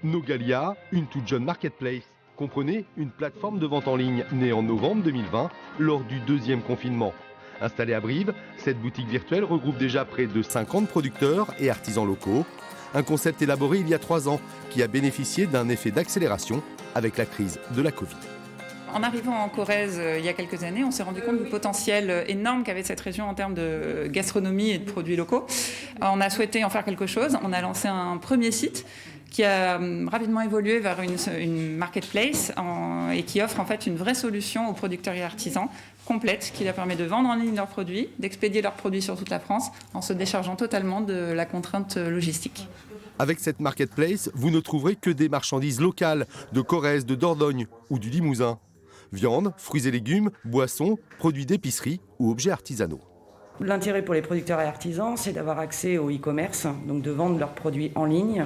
Nogalia, une toute jeune marketplace. Comprenez, une plateforme de vente en ligne née en novembre 2020 lors du deuxième confinement. Installée à Brive, cette boutique virtuelle regroupe déjà près de 50 producteurs et artisans locaux. Un concept élaboré il y a 3 ans qui a bénéficié d'un effet d'accélération avec la crise de la Covid. En arrivant en Corrèze il y a quelques années, on s'est rendu compte du potentiel énorme qu'avait cette région en termes de gastronomie et de produits locaux. On a souhaité en faire quelque chose. On a lancé un premier site qui a rapidement évolué vers une marketplace et qui offre en fait une vraie solution aux producteurs et artisans complète qui leur permet de vendre en ligne leurs produits, d'expédier leurs produits sur toute la France en se déchargeant totalement de la contrainte logistique. Avec cette marketplace, vous ne trouverez que des marchandises locales de Corrèze, de Dordogne ou du Limousin. Viande, fruits et légumes, boissons, produits d'épicerie ou objets artisanaux. L'intérêt pour les producteurs et artisans, c'est d'avoir accès au e-commerce, donc de vendre leurs produits en ligne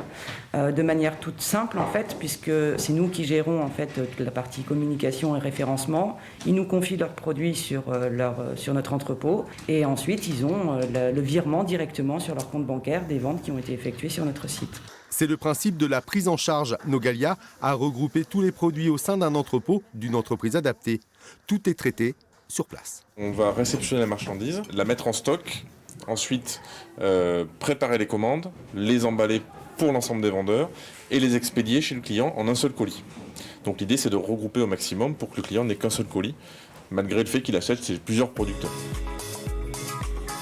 de manière toute simple en fait, puisque c'est nous qui gérons en fait la partie communication et référencement. Ils nous confient leurs produits sur notre entrepôt et ensuite ils ont le virement directement sur leur compte bancaire des ventes qui ont été effectuées sur notre site. C'est le principe de la prise en charge. Nogalia a regroupé tous les produits au sein d'un entrepôt d'une entreprise adaptée. Tout est traité sur place. On va réceptionner la marchandise, la mettre en stock, ensuite préparer les commandes, les emballer pour l'ensemble des vendeurs et les expédier chez le client en un seul colis. Donc l'idée c'est de regrouper au maximum pour que le client n'ait qu'un seul colis, malgré le fait qu'il achète chez plusieurs producteurs.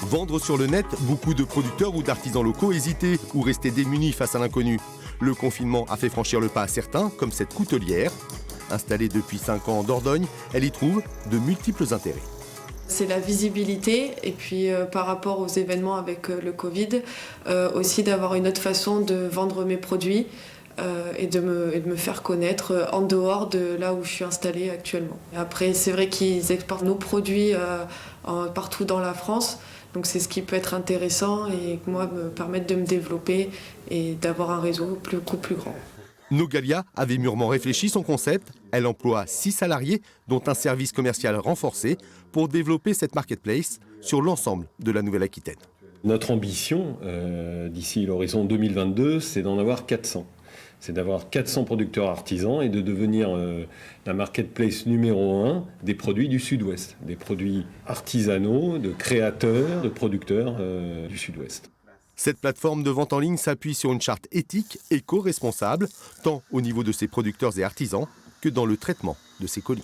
Vendre sur le net, beaucoup de producteurs ou d'artisans locaux hésitaient ou restaient démunis face à l'inconnu. Le confinement a fait franchir le pas à certains, comme cette coutelière. Installée depuis 5 ans en Dordogne, elle y trouve de multiples intérêts. C'est la visibilité et puis par rapport aux événements avec le Covid, aussi d'avoir une autre façon de vendre mes produits et de me faire connaître en dehors de là où je suis installée actuellement. Après, c'est vrai qu'ils exportent nos produits partout dans la France. Donc c'est ce qui peut être intéressant et moi me permettre de me développer et d'avoir un réseau beaucoup plus grand. Nogalia avait mûrement réfléchi son concept. Elle emploie 6 salariés, dont un service commercial renforcé, pour développer cette marketplace sur l'ensemble de la Nouvelle-Aquitaine. Notre ambition, d'ici l'horizon 2022, c'est d'en avoir 400. C'est d'avoir 400 producteurs artisans et de devenir la marketplace numéro 1 des produits du Sud-Ouest. Des produits artisanaux, de créateurs, de producteurs du Sud-Ouest. Cette plateforme de vente en ligne s'appuie sur une charte éthique éco-responsable, tant au niveau de ses producteurs et artisans que dans le traitement de ses colis.